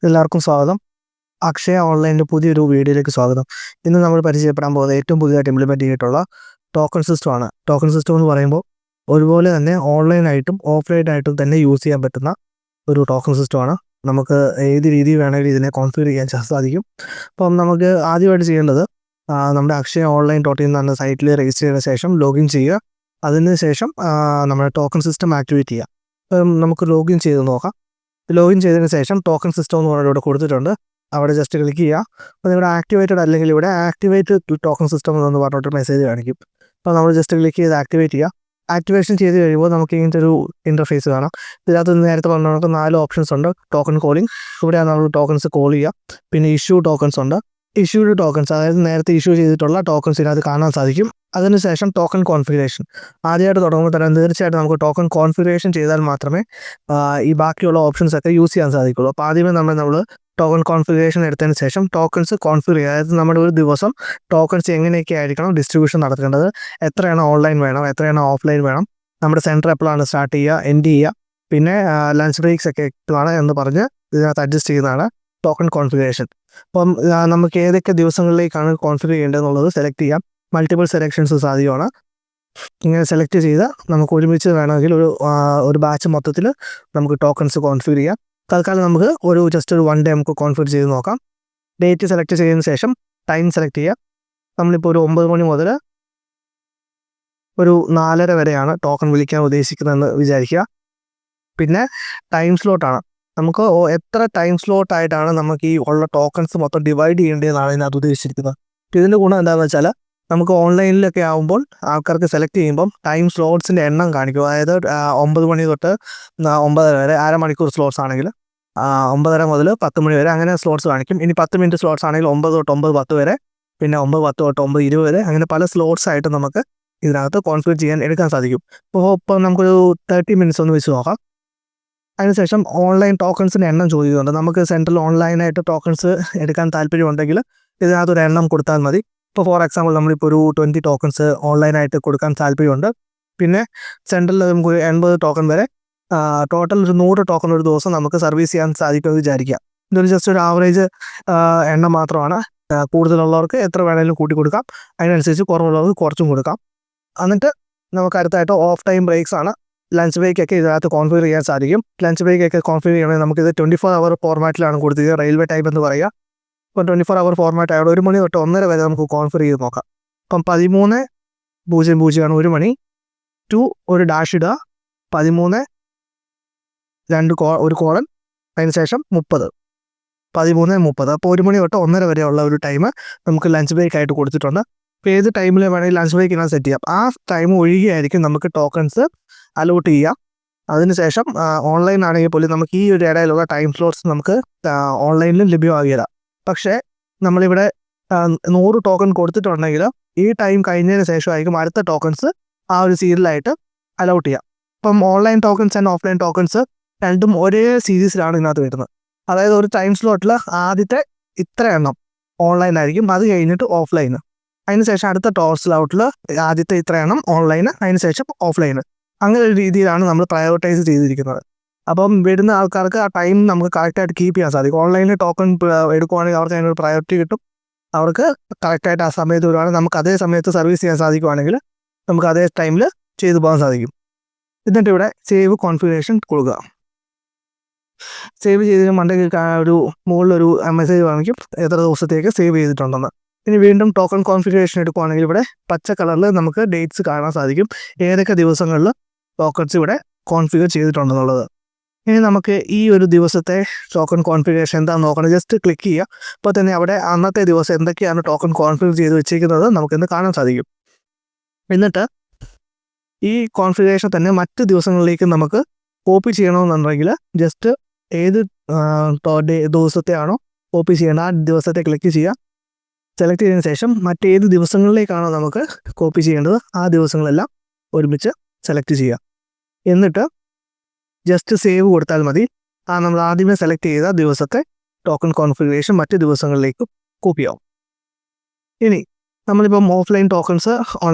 എല്ലാവർക്കും സ്വാഗതം. അക്ഷയ ഓൺലൈനിൻ്റെ പുതിയൊരു വീഡിയോയിലേക്ക് സ്വാഗതം. ഇന്ന് നമ്മൾ പരിചയപ്പെടാൻ പോകുന്നത് ഏറ്റവും പുതിയതായിട്ട് ഇംപ്ലിമെൻറ്റ് ചെയ്തിട്ടുള്ള ടോക്കൺ സിസ്റ്റമാണ്. ടോക്കൺ സിസ്റ്റം എന്ന് പറയുമ്പോൾ ഒരുപോലെ തന്നെ ഓൺലൈനായിട്ടും ഓഫ്ലൈനായിട്ടും തന്നെ യൂസ് ചെയ്യാൻ പറ്റുന്ന ഒരു ടോക്കൺ സിസ്റ്റമാണ്. നമുക്ക് ഏത് രീതിയിൽ വേണമെങ്കിലും ഇതിനെ കോൺഫിഗർ ചെയ്യാൻ സാധിക്കും. അപ്പം നമുക്ക് ആദ്യമായിട്ട് ചെയ്യേണ്ടത് നമ്മുടെ അക്ഷയ ഓൺലൈൻ ഡോട്ട് ഇൻ എന്ന സൈറ്റിൽ രജിസ്റ്റർ ചെയ്ത ശേഷം ലോഗിൻ ചെയ്യുക. അതിന് ശേഷം നമ്മുടെ ടോക്കൺ സിസ്റ്റം ആക്ടിവേറ്റ് ചെയ്യുക. നമുക്ക് ലോഗിൻ ചെയ്ത് നോക്കാം. ലോഗിൻ ചെയ്തതിന് ശേഷം ടോക്കൺ സിസ്റ്റം എന്ന് പറഞ്ഞിട്ട് ഇവിടെ കൊടുത്തിട്ടുണ്ട്. അവിടെ ജസ്റ്റ് ക്ലിക്ക് ചെയ്യുക. അപ്പോൾ ഇവിടെ ആക്ടിവേറ്റഡ് അല്ലെങ്കിൽ ഇവിടെ ആക്ടിവേറ്റ് ടോക്കൺ സിസ്റ്റം എന്ന് പറഞ്ഞിട്ട് മെസ്സേജ് കാണിക്കും. അപ്പോൾ നമ്മൾ ജസ്റ്റ് ക്ലിക്ക് ചെയ്ത് ആക്ടിവേറ്റ് ചെയ്യുക. ആക്ടിവേഷൻ ചെയ്ത് കഴിയുമ്പോൾ നമുക്ക് ഇങ്ങനത്തെ ഒരു ഇൻ്റർഫേസ് കാണാം. ഇതിനകത്ത് നേരത്തെ പറഞ്ഞ നമുക്ക് 4 ഓപ്ഷൻസ് ഉണ്ട്. ടോക്കൺ കോളിംഗ്, ഇവിടെയാണ് നമ്മൾ ടോക്കൺസ് കോൾ ചെയ്യുക. പിന്നെ ഇഷ്യൂ ടോക്കൺസ് ഉണ്ട്. ഇഷ്യൂഡ് ടോക്കൺസ്, അതായത് നേരത്തെ ഇഷ്യൂ ചെയ്തിട്ടുള്ള ടോക്കൺസ് ഇതിനകത്ത് കാണാൻ സാധിക്കും. അതിനുശേഷം ടോക്കൺ കോൺഫിഗറേഷൻ. ആദ്യമായിട്ട് തുടങ്ങുമ്പോൾ തന്നെ തീർച്ചയായിട്ടും നമുക്ക് ടോക്കൺ കോൺഫിഗറേഷൻ ചെയ്താൽ മാത്രമേ ഈ ബാക്കിയുള്ള ഓപ്ഷൻസ് ഒക്കെ യൂസ് ചെയ്യാൻ സാധിക്കുള്ളൂ. അപ്പോൾ ആദ്യമേ നമ്മൾ ടോക്കൺ കോൺഫിഗറേഷൻ എടുത്തതിന് ശേഷം ടോക്കൺസ് കോൺഫിഗർ ചെയ്യുക. അതായത് നമ്മുടെ ഒരു ദിവസം ടോക്കൺസ് എങ്ങനെയൊക്കെ ആയിരിക്കണം ഡിസ്ട്രിബ്യൂഷൻ നടത്തേണ്ടത്, എത്രയാണ് ഓൺലൈൻ വേണം, എത്രയാണ് ഓഫ്ലൈൻ വേണം, നമ്മുടെ സെൻറ്റർ എപ്പോഴാണ് സ്റ്റാർട്ട് ചെയ്യുക, എൻഡ് ചെയ്യുക, പിന്നെ ലഞ്ച് ബ്രേക്സ് ഒക്കെ എപ്പോഴാണ് എന്ന് പറഞ്ഞ് ഇതിനകത്ത് അഡ്ജസ്റ്റ് ചെയ്യുന്നതാണ് ടോക്കൺ കോൺഫിഗറേഷൻ. അപ്പം നമുക്ക് ഏതൊക്കെ ദിവസങ്ങളിലേക്കാണ് കോൺഫിഗർ ചെയ്യേണ്ടതെന്നുള്ളത് സെലക്ട് ചെയ്യാം. മൾട്ടിപ്പിൾ സെലക്ഷൻസ് സാധ്യമാണ്. ഇങ്ങനെ സെലക്ട് ചെയ്ത് നമുക്ക് ഒരുമിച്ച് വേണമെങ്കിൽ ഒരു ബാച്ച് മൊത്തത്തിൽ നമുക്ക് ടോക്കൺസ് കോൺഫിഗർ ചെയ്യാം. തൽക്കാലം നമുക്ക് ജസ്റ്റ് ഒരു 1 ഡേ നമുക്ക് കോൺഫിഗർ ചെയ്ത് നോക്കാം. ഡേറ്റ് സെലക്ട് ചെയ്തതിന് ശേഷം ടൈം സെലക്ട് ചെയ്യുക. നമ്മളിപ്പോൾ ഒരു 9 മണി മുതൽ ഒരു 4:30 വരെയാണ് ടോക്കൺ വിളിക്കാൻ ഉദ്ദേശിക്കുന്നതെന്ന് വിചാരിക്കുക. പിന്നെ ടൈം സ്ലോട്ടാണ്. നമുക്ക് എത്ര ടൈം സ്ലോട്ടായിട്ടാണ് നമുക്ക് ഈ ഉള്ള ടോക്കൺസ് മൊത്തം ഡിവൈഡ് ചെയ്യേണ്ടതെന്നാണ് ഇതിനകത്ത് ഉദ്ദേശിച്ചിരിക്കുന്നത്. ഇതിൻ്റെ ഗുണം എന്താണെന്ന് വെച്ചാൽ നമുക്ക് ഓൺലൈനിലൊക്കെ ആകുമ്പോൾ ആൾക്കാർക്ക് സെലക്ട് ചെയ്യുമ്പം ടൈം സ്ലോട്ട്സിൻ്റെ എണ്ണം കാണിക്കും. അതായത് 9 മണി തൊട്ട് 9:30 വരെ അരമണിക്കൂർ സ്ലോട്ട്സ് ആണെങ്കിൽ 9:30 മുതൽ 10 മണി വരെ അങ്ങനെ സ്ലോട്ട്സ് കാണിക്കും. ഇനി 10 മിനിറ്റ് സ്ലോട്ട്സ് ആണെങ്കിൽ 9 തൊട്ട് 9:10 വരെ, പിന്നെ 9:10 തൊട്ട് 9:20 വരെ, അങ്ങനെ പല സ്ലോട്ട്സ് ആയിട്ട് നമുക്ക് ഇതിനകത്ത് കോൺഫിഗർ ചെയ്യാൻ എടുക്കാൻ സാധിക്കും. ഇപ്പം നമുക്കൊരു 30 മിനിറ്റ്സ് ഒന്ന് വെച്ച് നോക്കാം. അതിനുശേഷം ഓൺലൈൻ ടോക്കൺസിൻ്റെ എണ്ണം ചോദിക്കുന്നുണ്ട്. നമുക്ക് സെൻട്രൽ ഓൺലൈനായിട്ട് ടോക്കൺസ് എടുക്കാൻ താല്പര്യമുണ്ടെങ്കിൽ ഇതിനകത്തൊരു എണ്ണം കൊടുത്താൽ മതി. ഇപ്പോൾ ഫോർ എക്സാമ്പിൾ നമ്മളിപ്പോൾ ഒരു 20 ടോക്കൺസ് ഓൺലൈനായിട്ട് കൊടുക്കാൻ താല്പര്യമുണ്ട്. പിന്നെ സെൻട്രലിൽ നമുക്ക് 80 ടോക്കൺ വരെ, ടോട്ടൽ ഒരു 100 ടോക്കൺ ഒരു ദിവസം നമുക്ക് സർവീസ് ചെയ്യാൻ സാധിക്കുമെന്ന് വിചാരിക്കുക. ഇതൊരു ജസ്റ്റ് ഒരു ആവറേജ് എണ്ണം മാത്രമാണ്. കൂടുതലുള്ളവർക്ക് എത്ര വേണമെങ്കിലും കൂട്ടി കൊടുക്കാം. അതിനനുസരിച്ച് കുറവുള്ളവർക്ക് കുറച്ചും കൊടുക്കാം. എന്നിട്ട് നമുക്ക് അടുത്തായിട്ട് ഓഫ് ടൈം ബ്രേക്സ് ആണ്. ലഞ്ച് ബ്രേക്കൊക്കെ ഇതിനകത്ത് കോൺഫിഗർ ചെയ്യാൻ സാധിക്കും. ലഞ്ച് ബ്രേക്കൊക്കെ കോൺഫിഗർ ചെയ്യണമെങ്കിൽ നമുക്കിത് 24 അവർ ഫോർമാറ്റിലാണ് കൊടുത്തിരിക്കുന്നത്. റെയിൽവേ ടൈം എന്ന് പറയുക. ഇപ്പം 24 അവർ ഫോർമാറ്റ് ആയതുകൊണ്ട് 1 മണി തൊട്ട് 1:30 വരെ നമുക്ക് കോൺഫിഗർ ചെയ്ത് നോക്കാം. ഇപ്പം 13:00 ആണ് 1 മണി, ടു ഒരു ഡാഷ് ഇടുക, 13 ഒരു കോളൻ, അതിന് ശേഷം 30, 13:30. അപ്പോൾ 1 മണി തൊട്ട് 1:30 വരെയുള്ള ഒരു ടൈം നമുക്ക് ലഞ്ച് ബ്രേക്ക് ആയിട്ട് കൊടുത്തിട്ടുണ്ട്. അപ്പോൾ ഏത് ടൈമിൽ വേണമെങ്കിൽ ലഞ്ച് ബ്രേക്ക് ഇതിനകത്ത് സെറ്റ് ചെയ്യാം. ആ ടൈം ഒഴികെയായിരിക്കും നമുക്ക് ടോക്കൺസ് അലോട്ട് ചെയ്യാം. അതിനുശേഷം ഓൺലൈൻ ആണെങ്കിൽ പോലും നമുക്ക് ഈ ഒരു ഇടയിലുള്ള ടൈം സ്ലോട്ട്സ് നമുക്ക് ഓൺലൈനിലും ലഭ്യമാകില്ല. പക്ഷേ നമ്മളിവിടെ 100 ടോക്കൺ കൊടുത്തിട്ടുണ്ടെങ്കിൽ ഈ ടൈം കഴിഞ്ഞതിന് ശേഷമായിരിക്കും അടുത്ത ടോക്കൺസ് ആ ഒരു സീരിയലായിട്ട് അലോട്ട് ചെയ്യാം. ഇപ്പം online tokens and offline tokens രണ്ടും ഒരേ സീരീസിലാണ് ഇതിനകത്ത് വരുന്നത്. അതായത് ഒരു ടൈം സ്ലോട്ടിൽ ആദ്യത്തെ ഇത്ര എണ്ണം ഓൺലൈൻ ആയിരിക്കും, അത് കഴിഞ്ഞിട്ട് ഓഫ്ലൈന്, അതിനുശേഷം അടുത്ത സ്ലോട്ടിൽ ആദ്യത്തെ ഇത്ര എണ്ണം ഓൺലൈന്, അതിനുശേഷം ഓഫ്ലൈന്. അങ്ങനെ ഒരു രീതിയിലാണ് നമ്മൾ പ്രയോറിറ്റൈസ് ചെയ്തിരിക്കുന്നത്. അപ്പം വരുന്ന ആൾക്കാർക്ക് ആ ടൈം നമുക്ക് കറക്റ്റായിട്ട് കീപ്പ് ചെയ്യാൻ സാധിക്കും. ഓൺലൈനിൽ ടോക്കൺ എടുക്കുവാണെങ്കിൽ അവർക്ക് അതിനൊരു പ്രയോറിറ്റി കിട്ടും. അവർക്ക് കറക്റ്റായിട്ട് ആ സമയത്ത് വരുവാണെങ്കിൽ നമുക്ക് അതേ സമയത്ത് സർവീസ് ചെയ്യാൻ സാധിക്കുവാണെങ്കിൽ നമുക്ക് അതേ ടൈമിൽ ചെയ്തു പോകാൻ സാധിക്കും. എന്നിട്ട് ഇവിടെ സേവ് കോൺഫിഗറേഷൻ കൊടുക്കുക. സേവ് ചെയ്തതിന് മണ്ടയ്ക്ക് ഒരു മുകളിലൊരു മെസ്സേജ് കാണിക്കും എത്ര ദിവസത്തേക്ക് സേവ് ചെയ്തിട്ടുണ്ടെന്ന്. ഇനി വീണ്ടും ടോക്കൺ കോൺഫിഗറേഷൻ എടുക്കുവാണെങ്കിൽ ഇവിടെ പച്ച കളറിൽ നമുക്ക് ഡേറ്റ്സ് കാണാൻ സാധിക്കും, ഏതൊക്കെ ദിവസങ്ങളിൽ ടോക്കൺസ് ഇവിടെ കോൺഫിഗർ ചെയ്തിട്ടുണ്ടെന്നുള്ളത്. ഇനി നമുക്ക് ഈ ഒരു ദിവസത്തെ ടോക്കൺ കോൺഫിഗറേഷൻ എന്താണെന്ന് നോക്കണം. ജസ്റ്റ് ക്ലിക്ക് ചെയ്യുക. അപ്പോൾ തന്നെ അവിടെ അന്നത്തെ ദിവസം എന്തൊക്കെയാണ് ടോക്കൺ കോൺഫിഗർ ചെയ്ത് വെച്ചിരിക്കുന്നത് നമുക്കിന്ന് കാണാൻ സാധിക്കും. എന്നിട്ട് ഈ കോൺഫിഗറേഷൻ തന്നെ മറ്റ് ദിവസങ്ങളിലേക്ക് നമുക്ക് കോപ്പി ചെയ്യണമെന്നുണ്ടെങ്കിൽ ജസ്റ്റ് ഏത് ദിവസത്തെ ആണോ കോപ്പി ചെയ്യേണ്ട ആ ദിവസത്തെ ക്ലിക്ക് ചെയ്യുക. സെലക്ട് ചെയ്തതിന് ശേഷം മറ്റേത് ദിവസങ്ങളിലേക്കാണോ നമുക്ക് കോപ്പി ചെയ്യേണ്ടത് ആ ദിവസങ്ങളെല്ലാം ഒരുമിച്ച് സെലക്ട് ചെയ്യുക. എന്നിട്ട് ജസ്റ്റ് സേവ് കൊടുത്താൽ മതി. നമ്മൾ ആദ്യമേ സെലക്ട് ചെയ്ത ദിവസത്തെ ടോക്കൺ കോൺഫിഗറേഷൻ മറ്റ് ദിവസങ്ങളിലേക്ക് കോപ്പി ആവും. ഇനി നമ്മളിപ്പം offline tokens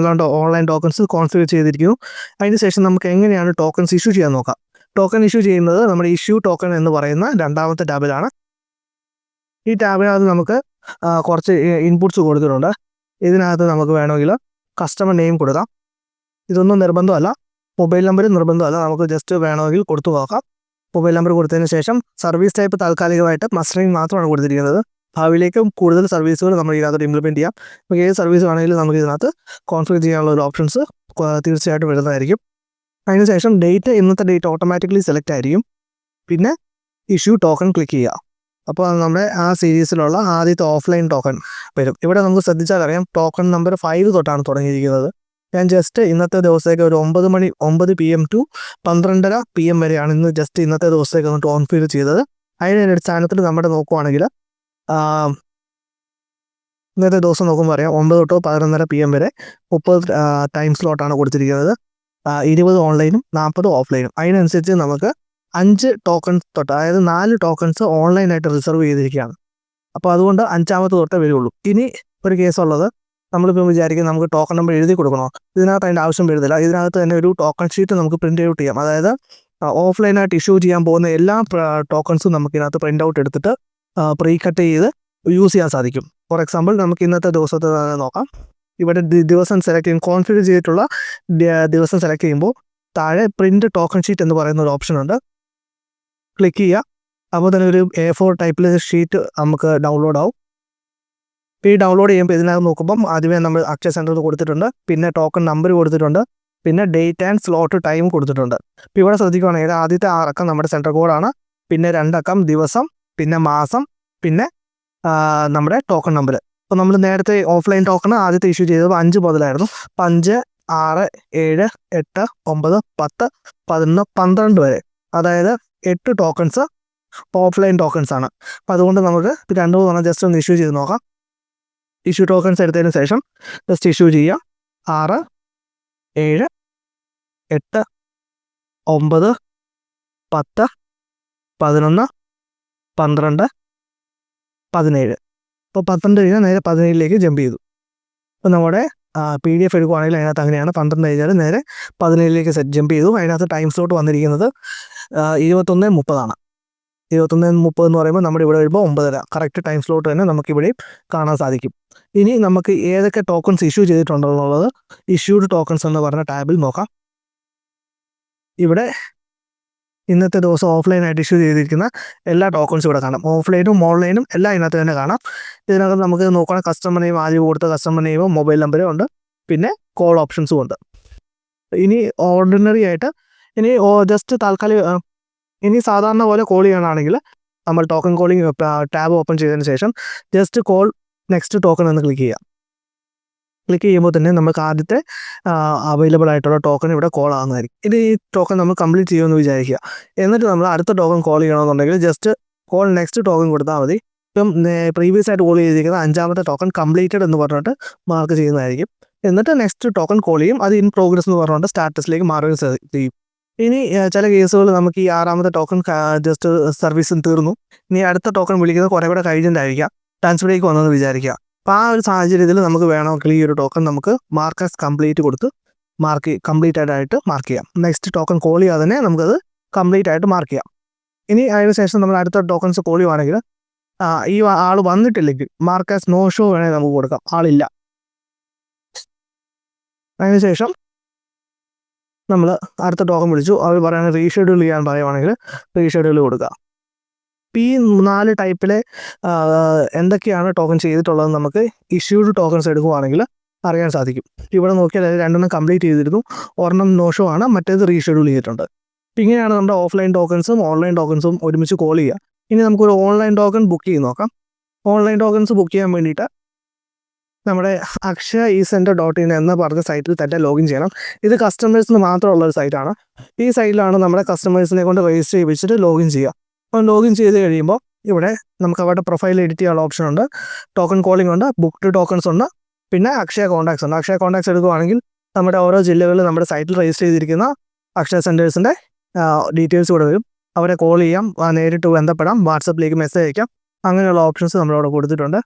online tokens configure ചെയ്തിരിക്കുന്നു. അതിന് ശേഷം നമുക്ക് എങ്ങനെയാണ് ടോക്കൺസ് ഇഷ്യൂ ചെയ്യാൻ നോക്കാം. ടോക്കൺ ഇഷ്യൂ ചെയ്യുന്നത് നമ്മുടെ ഇഷ്യൂ ടോക്കൺ എന്ന് പറയുന്ന രണ്ടാമത്തെ ടാബിലാണ്. ഈ ടാബിനകത്ത് നമുക്ക് കുറച്ച് ഇൻപുട്സ് കൊടുത്തിട്ടുണ്ട്. ഇതിനകത്ത് നമുക്ക് വേണമെങ്കിൽ കസ്റ്റമർ നെയിം കൊടുക്കാം. ഇതൊന്നും നിർബന്ധമല്ല, മൊബൈൽ നമ്പർ നിർബന്ധമല്ല, നമുക്ക് ജസ്റ്റ് വേണമെങ്കിൽ കൊടുത്തു നോക്കാം. മൊബൈൽ നമ്പർ കൊടുത്തതിന് ശേഷം സർവീസ് ടൈപ്പ് താൽക്കാലികമായിട്ട് മസ്റ്ററിംഗ് മാത്രമാണ് കൊടുത്തിരിക്കുന്നത്. ഭാവിയിലേക്കും കൂടുതൽ സർവീസുകൾ നമ്മൾ ഇതിനകത്ത് ഇംപ്ലിമെൻറ്റ് ചെയ്യാം. നമുക്ക് ഏത് സർവീസ് വേണമെങ്കിലും നമുക്ക് ഇതിനകത്ത് കോൺഫിഗർ ചെയ്യാനുള്ള ഒരു ഓപ്ഷൻസ് തീർച്ചയായിട്ടും വരുന്നതായിരിക്കും. അതിനുശേഷം ഇന്നത്തെ ഡേറ്റ് ഓട്ടോമാറ്റിക്കലി സെലക്ട് ആയിരിക്കും. പിന്നെ ഇഷ്യൂ ടോക്കൺ ക്ലിക്ക് ചെയ്യുക. അപ്പോൾ നമ്മുടെ ആ സീരീസിലുള്ള ആദ്യത്തെ ഓഫ്ലൈൻ ടോക്കൺ വരും. ഇവിടെ നമുക്ക് ശ്രദ്ധിച്ചാൽ അറിയാം, ടോക്കൺ നമ്പർ 5 തൊട്ടാണ് തുടങ്ങിയിരിക്കുന്നത്. ഞാൻ ജസ്റ്റ് ഇന്നത്തെ ദിവസത്തേക്ക് ഒരു 9 PM ടു 12:30 PM വരെയാണ് ഇന്നത്തെ ദിവസത്തേക്ക് ഒന്ന് കോൺഫിഗർ ചെയ്തത്. അതിൻ്റെ അടിസ്ഥാനത്തിൽ നമ്മുടെ നോക്കുവാണെങ്കിൽ ഇന്നത്തെ ദിവസം നോക്കുമ്പോൾ അറിയാം 9 തൊട്ട് 11:30 PM വരെ 30 ടൈം സ്ലോട്ടാണ് കൊടുത്തിരിക്കുന്നത്. 20 ഓൺലൈനും 40 ഓഫ്ലൈനും. അതിനനുസരിച്ച് നമുക്ക് 5 ടോക്കൺസ് തൊട്ട്, അതായത് 4 ടോക്കൺസ് ഓൺലൈനായിട്ട് റിസർവ് ചെയ്തിരിക്കുകയാണ്. അപ്പോൾ അതുകൊണ്ട് 5ാമത്തെ തൊട്ടേ വരുള്ളൂ. ഇനി ഒരു കേസുള്ളത്, നമ്മളിപ്പോൾ വിചാരിക്കും നമുക്ക് ടോക്കൺ നമ്പർ എഴുതി കൊടുക്കണോ. ഇതിനകത്ത് അതിൻ്റെ ആവശ്യം വരുന്നില്ല. ഇതിനകത്ത് തന്നെ ഒരു ടോക്കൺ ഷീറ്റ് നമുക്ക് പ്രിൻ്റ് ഔട്ട് ചെയ്യാം. അതായത് ഓഫ്ലൈനായിട്ട് ഇഷ്യൂ ചെയ്യാൻ പോകുന്ന എല്ലാ ടോക്കൺസും നമുക്ക് ഇതിനകത്ത് പ്രിൻ്റ് ഔട്ട് എടുത്തിട്ട് പ്രീ കട്ട് ചെയ്ത് യൂസ് ചെയ്യാൻ സാധിക്കും. ഫോർ എക്സാമ്പിൾ നമുക്ക് ഇന്നത്തെ ദിവസത്തെ നോക്കാം. ഇവിടെ ദിവസം സെലക്ട് ചെയ്യും, കോൺഫിഗർ ചെയ്തിട്ടുള്ള ദിവസം സെലക്ട് ചെയ്യുമ്പോൾ താഴെ പ്രിൻ്റ് ടോക്കൺ ഷീറ്റ് എന്ന് പറയുന്ന ഒരു ഓപ്ഷൻ ഉണ്ട്. ക്ലിക്ക് ചെയ്യുക. അപ്പോൾ തന്നെ ഒരു A4 ടൈപ്പിൽ ഷീറ്റ് നമുക്ക് ഡൗൺലോഡ് ആവും. ഈ ഡൗൺലോഡ് ചെയ്യുമ്പോൾ ഇതിനകത്ത് നോക്കുമ്പം ആദ്യമേ നമ്മൾ അക്ഷയ സെൻറ്ററിൽ കൊടുത്തിട്ടുണ്ട്, പിന്നെ ടോക്കൺ നമ്പർ കൊടുത്തിട്ടുണ്ട്, പിന്നെ ഡേറ്റ് ആൻഡ് സ്ലോട്ട് ടൈം കൊടുത്തിട്ടുണ്ട്. ഇപ്പോൾ ഇവിടെ ശ്രദ്ധിക്കുകയാണെങ്കിൽ ആദ്യത്തെ 6 അക്കം നമ്മുടെ സെൻറ്റർ കോഡാണ്, പിന്നെ 2 അക്കം ദിവസം, പിന്നെ മാസം, പിന്നെ നമ്മുടെ ടോക്കൺ നമ്പർ. അപ്പോൾ നമ്മൾ നേരത്തെ ഓഫ്ലൈൻ ടോക്കൺ ആദ്യത്തെ ഇഷ്യൂ ചെയ്തപ്പോൾ 5 മുതലായിരുന്നു. 5, 6, 7, 8, 9, 10, 11, 12 വരെ, അതായത് 8 ടോക്കൺസ് ഓഫ്ലൈൻ ടോക്കൺസ് ആണ്. അപ്പോൾ അതുകൊണ്ട് നമുക്ക് 2 ജസ്റ്റ് ഒന്ന് ഇഷ്യൂ ചെയ്ത് നോക്കാം. ഇഷ്യൂ ടോക്കൺസ് എടുത്തതിന് ശേഷം ജസ്റ്റ് ഇഷ്യൂ ചെയ്യുക. 6, 7, 8, 9, 10, 11, 12, 17. ഇപ്പോൾ 12 കഴിഞ്ഞാൽ നേരെ 17ലേക്ക് ജമ്പ് ചെയ്തു. അപ്പോൾ നമ്മുടെ PDF എടുക്കുവാണെങ്കിൽ അതിനകത്ത് അങ്ങനെയാണ്. 12 കഴിഞ്ഞാൽ നേരെ 17ലേക്ക് ജമ്പ് ചെയ്തു. അതിനകത്ത് ടൈം സ്ലോട്ട് വന്നിരിക്കുന്നത് 21:30 21:30 എന്ന് പറയുമ്പോൾ നമ്മുടെ ഇവിടെ വരുമ്പോൾ 9:30 കറക്റ്റ് ടൈം സ്ലോട്ട് തന്നെ നമുക്കിവിടെയും കാണാൻ സാധിക്കും. ഇനി നമുക്ക് ഏതൊക്കെ ടോക്കൺസ് ഇഷ്യൂ ചെയ്തിട്ടുണ്ടെന്നുള്ളത് ഇഷ്യൂഡ് ടോക്കൺസ് എന്ന് പറഞ്ഞ ടാബിൽ നോക്കാം. ഇവിടെ ഇന്നത്തെ ദിവസം ഓഫ്ലൈനായിട്ട് ഇഷ്യൂ ചെയ്തിരിക്കുന്ന എല്ലാ ടോക്കൺസും ഇവിടെ കാണാം. ഓഫ്ലൈനും ഓൺലൈനും എല്ലാം ഇതിനകത്ത് തന്നെ കാണാം. ഇതിനകത്ത് നമുക്ക് നോക്കണം, കസ്റ്റമർ നെയിം ആദ്യം കൊടുത്ത കസ്റ്റമർ നെയിമും മൊബൈൽ നമ്പറും ഉണ്ട്, പിന്നെ കോൾ ഓപ്ഷൻസും ഉണ്ട്. ഇനി ഓർഡിനറി ആയിട്ട് ജസ്റ്റ് ഇനി സാധാരണ പോലെ കോൾ ചെയ്യണമെങ്കിൽ നമ്മൾ ടോക്കൺ കോളിംഗ് ടാബ് ഓപ്പൺ ചെയ്തതിന് ശേഷം ജസ്റ്റ് കോൾ നെക്സ്റ്റ് ടോക്കൺ എന്ന് ക്ലിക്ക് ചെയ്യാം. ക്ലിക്ക് ചെയ്യുമ്പോൾ തന്നെ നമുക്ക് ആദ്യത്തെ അവൈലബിൾ ആയിട്ടുള്ള ടോക്കൺ ഇവിടെ കോൾ ആകുന്നതായിരിക്കും. ഇത് ഈ ടോക്കൺ നമ്മൾ കംപ്ലീറ്റ് ചെയ്യുമെന്ന് വിചാരിക്കുക. എന്നിട്ട് നമ്മൾ അടുത്ത ടോക്കൺ കോൾ ചെയ്യണമെന്നുണ്ടെങ്കിൽ ജസ്റ്റ് കോൾ നെക്സ്റ്റ് ടോക്കൺ കൊടുത്താൽ മതി. ഇപ്പം പ്രീവിയസ് ആയിട്ട് കോൾ ചെയ്തിരിക്കുന്ന 5ാമത്തെ ടോക്കൺ കംപ്ലീറ്റഡ് എന്ന് പറഞ്ഞിട്ട് മാർക്ക് ചെയ്യുന്നതായിരിക്കും. എന്നിട്ട് നെക്സ്റ്റ് ടോക്കൺ കോൾ ചെയ്യും. അത് ഇൻ പ്രോഗ്രസ് എന്ന് പറഞ്ഞുകൊണ്ട് സ്റ്റാറ്റസിലേക്ക് മാറുകയും ചെയ്യും. ഇനി ചില കേസുകൾ നമുക്ക് ഈ 6ാമത്തെ ടോക്കൺ ജസ്റ്റ് സർവീസ് തീർന്നു, ഇനി അടുത്ത ടോക്കൺ വിളിക്കുന്നത് കുറേ കൂടെ കഴിഞ്ഞിട്ടായിരിക്കാം ട്രാൻസ്ഫറിലേക്ക് വന്നതെന്ന് വിചാരിക്കുക. അപ്പോൾ ആ ഒരു സാഹചര്യത്തിൽ നമുക്ക് വേണമെങ്കിൽ ഈ ഒരു ടോക്കൺ നമുക്ക് മാർക്ക് ആസ് കംപ്ലീറ്റ് കൊടുത്ത് കംപ്ലീറ്റഡ് ആയിട്ട് മാർക്ക് ചെയ്യാം. നെക്സ്റ്റ് ടോക്കൺ കോൾ ചെയ്യാതെ തന്നെ നമുക്കത് കംപ്ലീറ്റ് ആയിട്ട് മാർക്ക് ചെയ്യാം. ഇനി അതിന് ശേഷം നമ്മൾ അടുത്ത ടോക്കൺസ് കോൾ ചെയ്യുവാണെങ്കിൽ ഈ ആൾ വന്നിട്ടില്ലെങ്കിൽ മാർക്ക് ആസ് നോ ഷോ വേണമെങ്കിൽ നമുക്ക് കൊടുക്കാം, ആളില്ല. അതിനുശേഷം നമ്മൾ അടുത്ത ടോക്കൺ വിളിച്ചു, അവർ പറയുകയാണെങ്കിൽ റീഷെഡ്യൂൾ ചെയ്യാൻ പറയുവാണെങ്കിൽ റീഷെഡ്യൂൾ കൊടുക്കുക. ഈ 4 ടൈപ്പിലെ എന്തൊക്കെയാണ് ടോക്കൺ ചെയ്തിട്ടുള്ളതെന്ന് നമുക്ക് ഇഷ്യൂഡ് ടോക്കൺസ് എടുക്കുവാണെങ്കിൽ അറിയാൻ സാധിക്കും. ഇവിടെ നോക്കിയാൽ 2 കംപ്ലീറ്റ് ചെയ്തിരുന്നു, ഒരെണ്ണം നോ ഷോ ആണ്, മറ്റേത് റീഷെഡ്യൂൾ ചെയ്തിട്ടുണ്ട്. അപ്പോൾ ഇങ്ങനെയാണ് നമ്മുടെ ഓഫ്ലൈൻ ടോക്കൺസും ഓൺലൈൻ ടോക്കൺസും ഒരുമിച്ച് കോൾ ചെയ്യുക. ഇനി നമുക്കൊരു ഓൺലൈൻ ടോക്കൺ ബുക്ക് ചെയ്ത് നോക്കാം. ഓൺലൈൻ ടോക്കൺസ് ബുക്ക് ചെയ്യാൻ വേണ്ടിയിട്ട് നമ്മുടെ akshaya-ecenter.in എന്ന പറഞ്ഞ സൈറ്റിൽ തന്നെ ലോഗിൻ ചെയ്യണം. ഇത് കസ്റ്റമേഴ്സിന് മാത്രമുള്ള ഒരു സൈറ്റാണ്. ഈ സൈറ്റിലാണ് നമ്മുടെ കസ്റ്റമേഴ്സിനെ കൊണ്ട് രജിസ്റ്റർ ചെയ്യിപ്പിച്ചിട്ട് ലോഗിൻ ചെയ്യുക. അപ്പോൾ ലോഗിൻ ചെയ്ത് കഴിയുമ്പോൾ ഇവിടെ നമുക്ക് അവരുടെ പ്രൊഫൈൽ എഡിറ്റ് ചെയ്യാനുള്ള ഓപ്ഷൻ ഉണ്ട്, ടോക്കൺ കോളിംഗ് ഉണ്ട്, ബുക്ക്ഡ് ടോക്കൺസ് ഉണ്ട്, പിന്നെ അക്ഷയ കോൺടാക്ട്സ് ഉണ്ട്. അക്ഷയ കോൺടാക്ട്സ് എടുക്കുകയാണെങ്കിൽ നമ്മുടെ ഓരോ ജില്ലകളിൽ നമ്മുടെ സൈറ്റിൽ രജിസ്റ്റർ ചെയ്തിരിക്കുന്ന അക്ഷയ സെൻറ്റേഴ്സിൻ്റെ ഡീറ്റെയിൽസ് കൂടെ വരും. അവരെ കോൾ ചെയ്യാം, നേരിട്ട് ബന്ധപ്പെടാം, വാട്സപ്പിലേക്ക് മെസ്സേജ് അയക്കാം. അങ്ങനെയുള്ള ഓപ്ഷൻസ് നമ്മളവിടെ കൊടുത്തിട്ടുണ്ട്.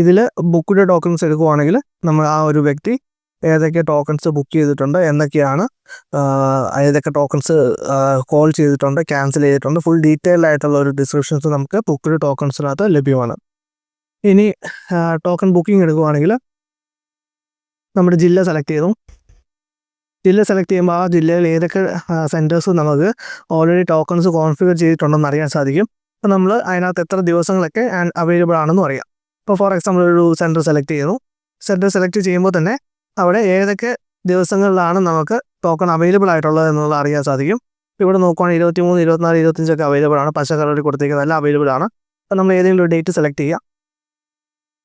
ഇതിൽ ബുക്ക്ഡ് ടോക്കൺസ് എടുക്കുകയാണെങ്കിൽ നമ്മൾ ആ ഒരു വ്യക്തി ഏതൊക്കെ ടോക്കൺസ് ബുക്ക് ചെയ്തിട്ടുണ്ട്, ഏതൊക്കെ ടോക്കൺസ് കോൾ ചെയ്തിട്ടുണ്ട്, ക്യാൻസൽ ചെയ്തിട്ടുണ്ട്, ഫുൾ ഡീറ്റെയിൽഡ് ആയിട്ടുള്ള ഒരു ഡിസ്ക്രിപ്ഷൻസ് നമുക്ക് ബുക്ക്ഡ് ടോക്കൺസിനകത്ത് ലഭ്യമാണ്. ഇനി ടോക്കൺ ബുക്കിംഗ് എടുക്കുകയാണെങ്കിൽ നമ്മുടെ ജില്ല സെലക്ട് ചെയ്തു. ജില്ല സെലക്ട് ചെയ്യുമ്പോൾ ആ ജില്ലയിൽ ഏതൊക്കെ സെൻറ്റേഴ്സ് നമുക്ക് ഓൾറെഡി ടോക്കൺസ് കോൺഫിഗർ ചെയ്തിട്ടുണ്ടെന്ന് അറിയാൻ സാധിക്കും. അപ്പോൾ നമ്മൾ അതിനകത്ത് എത്ര ദിവസങ്ങളൊക്കെ അവൈലബിൾ ആണെന്നും അറിയാം. ഇപ്പോൾ ഫോർ എക്സാമ്പിൾ ഒരു സെൻറ്റർ സെലക്ട് ചെയ്യുന്നു. സെൻറ്റർ സെലക്ട് ചെയ്യുമ്പോൾ തന്നെ അവിടെ ഏതൊക്കെ ദിവസങ്ങളിലാണ് നമുക്ക് ടോക്കൺ അവൈലബിൾ ആയിട്ടുള്ളത് എന്നുള്ളത് അറിയാൻ സാധിക്കും. ഇവിടെ നോക്കുകയാണെങ്കിൽ 23, 24, 25 അവൈലബിൾ ആണ്. പച്ച കളറിൽ കൊടുത്തിരിക്കുന്നതെല്ലാം അവൈലബിൾ ആണ്. അപ്പോൾ നമ്മൾ ഏതെങ്കിലും ഒരു ഡേറ്റ് സെലക്ട് ചെയ്യുക.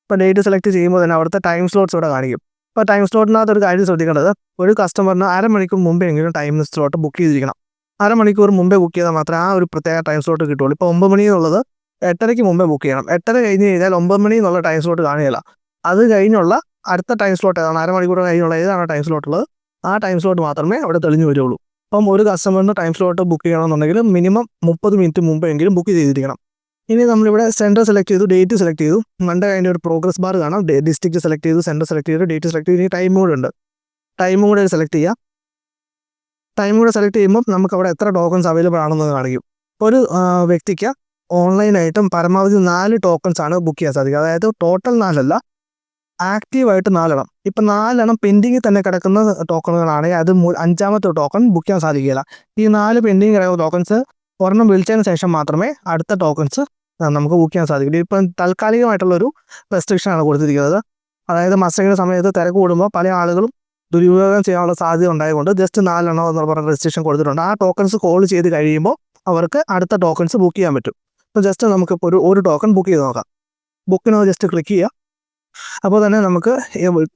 ഇപ്പോൾ ഡേറ്റ് സെലക്ട് ചെയ്യുമ്പോൾ തന്നെ അവിടുത്തെ ടൈം സ്ലോട്ട്സ് ഇവിടെ കാണിക്കും. അപ്പോൾ ടൈം സ്ലോട്ടിനകത്ത് ഒരു കാര്യം ശ്രദ്ധിക്കേണ്ടത്, ഒരു കസ്റ്റമറിന് അരമണിക്കൂർ മുമ്പെങ്കിലും ടൈം സ്ലോട്ട് ബുക്ക് ചെയ്തിരിക്കണം. അരമണിക്കൂർ മുമ്പേ ബുക്ക് ചെയ്താൽ മാത്രമേ ആ ഒരു പ്രത്യേക ടൈം സ്ലോട്ട് കിട്ടുള്ളൂ. ഇപ്പോൾ 9 മണി എന്നുള്ളത് 8:30 മുമ്പേ ബുക്ക് ചെയ്യണം. 8:30 കഴിഞ്ഞ് കഴിഞ്ഞാൽ 9 മണി എന്നുള്ള ടൈം സ്ലോട്ട് കാണുകയില്ല. അത് കഴിഞ്ഞുള്ള അടുത്ത ടൈം സ്ലോട്ട് ഏതാണ്, അരമണിക്കൂർ കഴിഞ്ഞുള്ള ഏതാണ് ടൈം സ്ലോട്ടുള്ളത്, ആ ടൈം സ്ലോട്ട് മാത്രമേ അവിടെ തെളിഞ്ഞു വരുള്ളൂ. അപ്പം ഒരു കസ്റ്റമറിന് ടൈം സ്ലോട്ട് ബുക്ക് ചെയ്യണമെന്നുണ്ടെങ്കിൽ മിനിമം 30 മിനിറ്റ് മുമ്പെങ്കിലും ബുക്ക് ചെയ്തിരിക്കണം. ഇനി നമ്മളിവിടെ സെൻറ്റർ സെലക്ട് ചെയ്തു, ഡേറ്റ് സെലക്ട് ചെയ്തു. കണ്ട അതിൻ്റെ ഒരു പ്രോഗ്രസ് ബാർ കാണാം. ഡിസ്ട്രിക്റ്റ് സെലക്ട് ചെയ്തു, സെൻറ്റർ സെലക്ട് ചെയ്തു, ഡേറ്റ് സെലക്ട് ചെയ്തു. ഇനി ടൈം കൂടെ ഉണ്ട്. ടൈം കൂടെ സെലക്ട് ചെയ്യുക. ടൈം കൂടെ സെലക്ട് ചെയ്യുമ്പോൾ നമുക്ക് അവിടെ എത്ര ടോക്കൺസ് അവൈലബിൾ ആണെന്ന് കാണിക്കും. ഒരു വ്യക്തിക്ക് ഓൺലൈനായിട്ടും പരമാവധി 4 ടോക്കൺസ് ആണ് ബുക്ക് ചെയ്യാൻ സാധിക്കുക. അതായത് ടോട്ടൽ 4 അല്ല, ആക്റ്റീവായിട്ട് 4 എണ്ണം. ഇപ്പം 4 എണ്ണം പെൻഡിങ്ങിൽ തന്നെ കിടക്കുന്ന ടോക്കണുകളാണെങ്കിൽ അത് 5ാമത്തെ ടോക്കൺ ബുക്ക് ചെയ്യാൻ സാധിക്കില്ല. ഈ 4 പെൻഡിങ് കിടക്കുന്ന ടോക്കൺസ് ഒരെണ്ണം വിളിച്ചതിന് ശേഷം മാത്രമേ അടുത്ത ടോക്കൺസ് നമുക്ക് ബുക്ക് ചെയ്യാൻ സാധിക്കില്ല. ഇപ്പം താൽക്കാലികമായിട്ടുള്ളൊരു റെസ്ട്രിക്ഷനാണ് കൊടുത്തിരിക്കുന്നത്. അതായത് മസ്റ്ററിങ്ങിൻ്റെ സമയത്ത് തിരക്ക് കൂടുമ്പോൾ പല ആളുകളും ദുരുപയോഗം ചെയ്യാനുള്ള സാധ്യത ഉണ്ടായതുകൊണ്ട് ജസ്റ്റ് 4 എണ്ണം എന്ന് പറഞ്ഞ റെസ്ട്രിക്ഷൻ കൊടുത്തിട്ടുണ്ട്. ആ ടോക്കൺസ് കോൾ ചെയ്ത് കഴിയുമ്പോൾ അവർക്ക് അടുത്ത ടോക്കൺസ് ബുക്ക് ചെയ്യാൻ പറ്റും. അപ്പോൾ ജസ്റ്റ് നമുക്കിപ്പോൾ ഒരു ടോക്കൺ ബുക്ക് ചെയ്ത് നോക്കാം. ബുക്കിന് ജസ്റ്റ് ക്ലിക്ക് ചെയ്യുക. അപ്പോൾ തന്നെ നമുക്ക്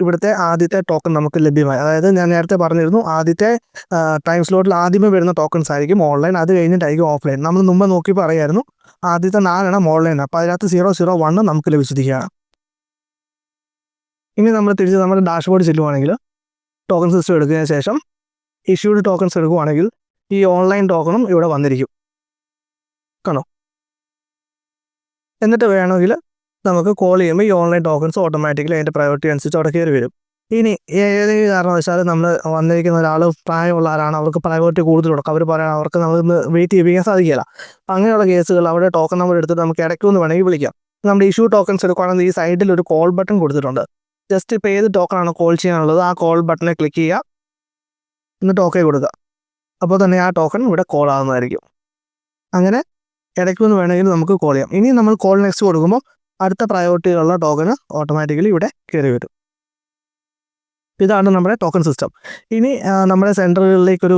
ഇവിടുത്തെ ആദ്യത്തെ ടോക്കൺ നമുക്ക് ലഭ്യമായി. അതായത് ഞാൻ നേരത്തെ പറഞ്ഞിരുന്നു, ആദ്യത്തെ ടൈം സ്ലോട്ടിൽ ആദ്യമേ വരുന്ന ടോക്കൺസ് ആയിരിക്കും ഓൺലൈൻ, അത് കഴിഞ്ഞിട്ടായിരിക്കും ഓഫ്ലൈൻ. നമ്മൾ മുമ്പ് നോക്കി പറയായിരുന്നു ആദ്യത്തെ 4 എണ്ണം ഓൺലൈൻ. അപ്പോൾ അതിനകത്ത് 001 നമുക്ക് ലഭിച്ചിരിക്കുകയാണ്. ഇനി നമ്മൾ തിരിച്ച് നമ്മുടെ ഡാഷ്ബോർഡ് ചെല്ലുവാണെങ്കിൽ ടോക്കൺ സിസ്റ്റം എടുത്തതിന് ശേഷം ഇഷ്യൂഡ് ടോക്കൺസ് എടുക്കുകയാണെങ്കിൽ ഈ ഓൺലൈൻ ടോക്കണും ഇവിടെ വന്നിരിക്കും, കാണോ. എന്നിട്ട് വേണമെങ്കിൽ നമുക്ക് കോൾ ചെയ്യുമ്പോൾ ഈ ഓൺലൈൻ ടോക്കൺസ് ഓട്ടോമാറ്റിക്കലി അതിൻ്റെ പ്രയോറിറ്റി അനുസരിച്ച് അവിടെ കയറി വരും. ഇനി ഏതെങ്കിലും കാരണവശാലും നമ്മൾ വന്നിരിക്കുന്ന ഒരാൾ പ്രായമുള്ള ആരാണ്, അവർക്ക് പ്രയോറിറ്റി കൂടുതൽ കൊടുക്കും, അവർ പറയാൻ അവർക്ക് നമുക്ക് വെയിറ്റ് ചെയ്യിപ്പിക്കാൻ സാധിക്കില്ല. അങ്ങനെയുള്ള കേസുകൾ അവിടെ ടോക്കൺ നമ്പർ എടുത്തിട്ട് നമുക്ക് ഇടയ്ക്കൊന്ന് വേണമെങ്കിൽ വിളിക്കാം. നമ്മുടെ ഇഷ്യൂ ടോക്കൺസ് എടുക്കുകയാണെങ്കിൽ ഈ സൈഡിൽ ഒരു കോൾ ബട്ടൺ കൊടുത്തിട്ടുണ്ട്. ജസ്റ്റ് ഇപ്പോൾ ഏത് ടോക്കണാണ് കോൾ ചെയ്യാനുള്ളത് ആ കോൾ ബട്ടനെ ക്ലിക്ക് ചെയ്യുക, എന്നിട്ട് ഓക്കെ കൊടുക്കുക. അപ്പോൾ തന്നെ ആ ടോക്കൺ ഇവിടെ കോൾ ആകുന്നതായിരിക്കും. അങ്ങനെ ഇടയ്ക്കൊന്ന് വേണമെങ്കിൽ നമുക്ക് കോൾ ചെയ്യാം. ഇനി നമ്മൾ കോൾ നെക്സ്റ്റ് കൊടുക്കുമ്പോൾ അടുത്ത പ്രയോറിറ്റിയുള്ള ടോക്കന് ഓട്ടോമാറ്റിക്കലി ഇവിടെ കയറി വരും. ഇതാണ് നമ്മുടെ ടോക്കൺ സിസ്റ്റം. ഇനി നമ്മുടെ സെൻറ്ററുകളിലേക്കൊരു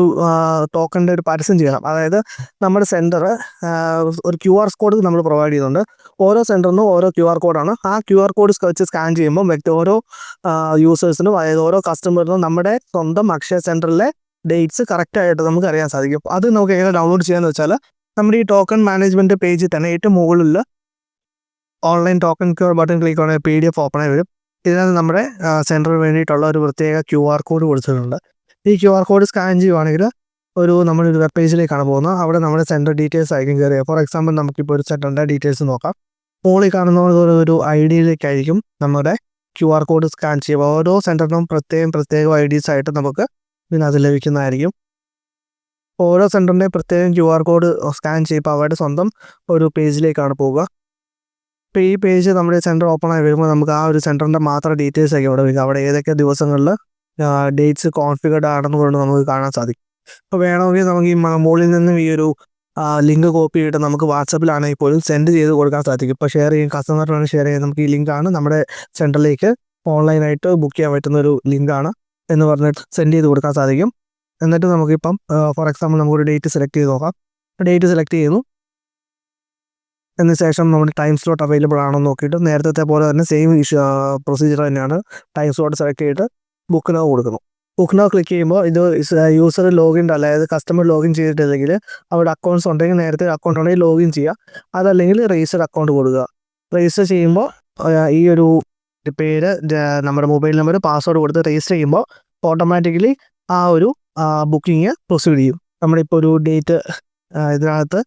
ടോക്കണിൻ്റെ ഒരു പരസ്യം ചെയ്യണം. അതായത് നമ്മുടെ സെൻറ്റർ ഒരു QR കോഡ് നമ്മൾ പ്രൊവൈഡ് ചെയ്യുന്നുണ്ട്. ഓരോ സെൻറ്ററിനും ഓരോ QR കോഡാണ്. ആ QR കോഡ് വെച്ച് സ്കാൻ ചെയ്യുമ്പോൾ ഓരോ യൂസേഴ്സിനും, അതായത് ഓരോ കസ്റ്റമറിനും നമ്മുടെ സ്വന്തം അക്ഷയ സെൻറ്ററിലെ ഡേറ്റ്സ് കറക്റ്റായിട്ട് നമുക്ക് അറിയാൻ സാധിക്കും. അത് നമുക്ക് എങ്ങനെ ഡൗൺലോഡ് ചെയ്യാമെന്ന് വെച്ചാൽ നമ്മുടെ ഈ ടോക്കൺ മാനേജ്മെൻറ്റ് പേജിൽ തന്നെ ഏറ്റവും മുകളിൽ ഓൺലൈൻ ടോക്കൺ ക്യൂർ ബട്ടൺ ക്ലിക്ക് ആണെങ്കിൽ PDF ഓപ്പണായി വരും. ഇതിനകത്ത് നമ്മുടെ സെൻറ്ററിന് വേണ്ടിയിട്ടുള്ള ഒരു പ്രത്യേക QR കോഡ് കൊടുത്തിട്ടുണ്ട്. ഈ QR കോഡ് സ്കാൻ ചെയ്യുവാണെങ്കിൽ നമ്മളൊരു വെബ് പേജിലേക്കാണ് പോകുന്നത്. അവിടെ നമ്മുടെ സെൻറ്റർ ഡീറ്റെയിൽസ് ആയിരിക്കും കയറിയ. ഫോർ എക്സാമ്പിൾ നമുക്കിപ്പോൾ ഒരു സെൻറ്ററിൻ്റെ ഡീറ്റെയിൽസ് നോക്കാം. മുകളിൽ കാണുന്ന ഒരു ID-യിലേക്കായിരിക്കും നമ്മുടെ QR കോഡ് സ്കാൻ ചെയ്യുക. ഓരോ സെൻറ്ററിനും പ്രത്യേകം IDs ആയിട്ട് നമുക്ക് ഇതിനകത്ത് ലഭിക്കുന്നതായിരിക്കും. ഓരോ സെൻറ്ററിൻ്റെയും പ്രത്യേകം QR കോഡ് സ്കാൻ ചെയ്യുമ്പോൾ അവരുടെ സ്വന്തം ഒരു പേജിലേക്കാണ് പോവുക. ഇപ്പോൾ ഈ പേജ് നമ്മുടെ സെൻറ്റർ ഓപ്പൺ ആയി വരുമ്പോൾ നമുക്ക് ആ ഒരു സെൻറ്ററിൻ്റെ മാത്രം ഡീറ്റെയിൽസ് ആയിരിക്കും അവിടെ വരിക. അവിടെ ഏതൊക്കെ ദിവസങ്ങളിൽ ഡേറ്റ്സ് കോൺഫിഗർഡ് ആണെന്ന് കൊണ്ട് നമുക്ക് കാണാൻ സാധിക്കും. അപ്പോൾ വേണമെങ്കിൽ നമുക്ക് ഈ മുകളിൽ നിന്നും ഈ ഒരു ലിങ്ക് കോപ്പി ചെയ്തിട്ട് നമുക്ക് വാട്സപ്പിലാണെങ്കിൽ പോലും സെൻഡ് ചെയ്ത് കൊടുക്കാൻ സാധിക്കും. ഇപ്പോൾ ഷെയർ ചെയ്യും, കസ്റ്റമറിനാണ് ഷെയർ ചെയ്യുന്നത്. നമുക്ക് ഈ ലിങ്കാണ് നമ്മുടെ സെൻറ്ററിലേക്ക് ഓൺലൈനായിട്ട് ബുക്ക് ചെയ്യാൻ പറ്റുന്ന ഒരു ലിങ്കാണ് എന്ന് പറഞ്ഞിട്ട് സെൻഡ് ചെയ്ത് കൊടുക്കാൻ സാധിക്കും. എന്നിട്ട് നമുക്കിപ്പം ഫോർ എക്സാമ്പിൾ നമുക്കൊരു ഡേറ്റ് സെലക്ട് ചെയ്ത് നോക്കാം. ഡേറ്റ് സെലക്ട് ചെയ്യുന്നു. അതിനുശേഷം നമ്മുടെ ടൈം സ്ലോട്ട് അവൈലബിൾ ആണോ നോക്കിയിട്ട് നേരത്തെ പോലെ തന്നെ സെയിം പ്രൊസീജിയർ തന്നെയാണ്. ടൈം സ്ലോട്ട് സെലക്ട് ചെയ്തിട്ട് ബുക്ക് നൗ കൊടുക്കുന്നു. ബുക്ക് നൗ ക്ലിക്ക് ചെയ്യുമ്പോൾ ഇത് യൂസർ ലോഗിൻ, അതായത് കസ്റ്റമർ ലോഗിൻ ചെയ്തിട്ടില്ലെങ്കിൽ അവിടെ അക്കൗണ്ട്സ് ഉണ്ടെങ്കിൽ നേരത്തെ അക്കൗണ്ട് ഉണ്ടെങ്കിൽ ലോഗിൻ ചെയ്യുക. അതല്ലെങ്കിൽ രജിസ്റ്റർ അക്കൗണ്ട് കൊടുക്കുക. രജിസ്റ്റർ ചെയ്യുമ്പോൾ ഈ ഒരു പേര്, നമ്മുടെ മൊബൈൽ നമ്പർ, പാസ്വേഡ് കൊടുത്ത് രജിസ്റ്റർ ചെയ്യുമ്പോൾ ഓട്ടോമാറ്റിക്കലി ആ ഒരു ബുക്കിങ് പ്രൊസീഡ് ചെയ്യും. നമ്മളിപ്പോൾ ഒരു ഡേറ്റ് ഇതിനകത്ത്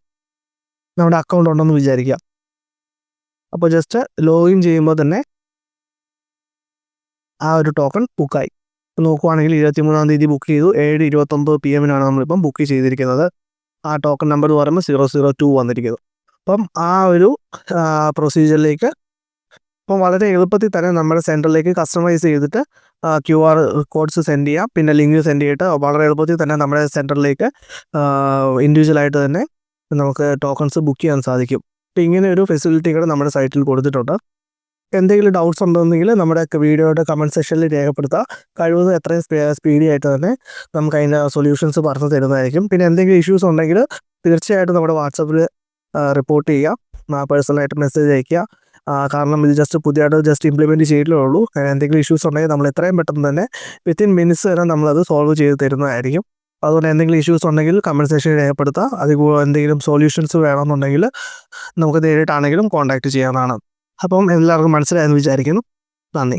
നമ്മുടെ അക്കൗണ്ട് ഉണ്ടെന്ന് വിചാരിക്കുക. അപ്പോൾ ജസ്റ്റ് ലോഗിൻ ചെയ്യുമ്പോൾ തന്നെ ആ ഒരു ടോക്കൺ ബുക്കായി. നോക്കുവാണെങ്കിൽ 23-ാം തീയതി ബുക്ക് ചെയ്തു. 7:29 PM നമ്മളിപ്പം ബുക്ക് ചെയ്തിരിക്കുന്നത്. ആ ടോക്കൺ നമ്പർ എന്ന് പറയുമ്പോൾ 002 വന്നിരിക്കുന്നത്. അപ്പം ആ ഒരു പ്രൊസീജിയറിലേക്ക് അപ്പോൾ വളരെ എളുപ്പത്തിൽ തന്നെ നമ്മുടെ സെൻറ്ററിലേക്ക് കസ്റ്റമൈസ് ചെയ്തിട്ട് QR കോഡ്സ് സെൻഡ് ചെയ്യാം. പിന്നെ ലിങ്ക് സെൻഡ് ചെയ്തിട്ട് വളരെ എളുപ്പത്തിൽ തന്നെ നമ്മുടെ സെൻറ്ററിലേക്ക് ഇൻഡിവിജ്വലായിട്ട് തന്നെ നമുക്ക് ടോക്കൺസ് ബുക്ക് ചെയ്യാൻ സാധിക്കും. അപ്പോൾ ഇങ്ങനെ ഒരു ഫെസിലിറ്റി കൂടെ നമ്മുടെ സൈറ്റിൽ കൊടുത്തിട്ടുണ്ട്. എന്തെങ്കിലും ഡൗട്ട്സ് ഉണ്ടെന്നെങ്കിൽ നമ്മുടെ വീഡിയോയുടെ കമൻറ്റ് സെക്ഷനിൽ രേഖപ്പെടുത്തുക. കഴിവതും എത്രയും സ്പീഡി ആയിട്ട് തന്നെ നമുക്ക് അതിൻ്റെ സൊല്യൂഷൻസ് പറഞ്ഞു തരുന്നതായിരിക്കും. പിന്നെ എന്തെങ്കിലും ഇഷ്യൂസ് ഉണ്ടെങ്കിൽ തീർച്ചയായിട്ടും നമ്മുടെ വാട്സപ്പിൽ റിപ്പോർട്ട് ചെയ്യുക, പേഴ്സണലായിട്ട് മെസ്സേജ് അയയ്ക്കുക. കാരണം ഇത് പുതിയതായിട്ട് ഇംപ്ലിമെൻറ്റ് ചെയ്തിട്ടേ ഉള്ളൂ. എന്തെങ്കിലും ഇഷ്യൂസ് ഉണ്ടെങ്കിൽ നമ്മൾ എത്രയും പെട്ടെന്ന് തന്നെ വിത്തിൻ മിനിറ്റ്സ് തന്നെ നമ്മളത് സോൾവ് ചെയ്ത് തരുന്നതായിരിക്കും. അതുകൊണ്ട് എന്തെങ്കിലും ഇഷ്യൂസ് ഉണ്ടെങ്കിൽ കമൻറ്റ് സെക്ഷനിൽ രേഖപ്പെടുത്തുക. അതിൽ എന്തെങ്കിലും സൊല്യൂഷൻസ് വേണമെന്നുണ്ടെങ്കിൽ നമുക്ക് നേരിട്ടാണെങ്കിലും കോൺടാക്റ്റ് ചെയ്യാവുന്നതാണ്. അപ്പം എല്ലാവർക്കും മനസ്സിലായെന്ന് വിചാരിക്കുന്നു. നന്ദി.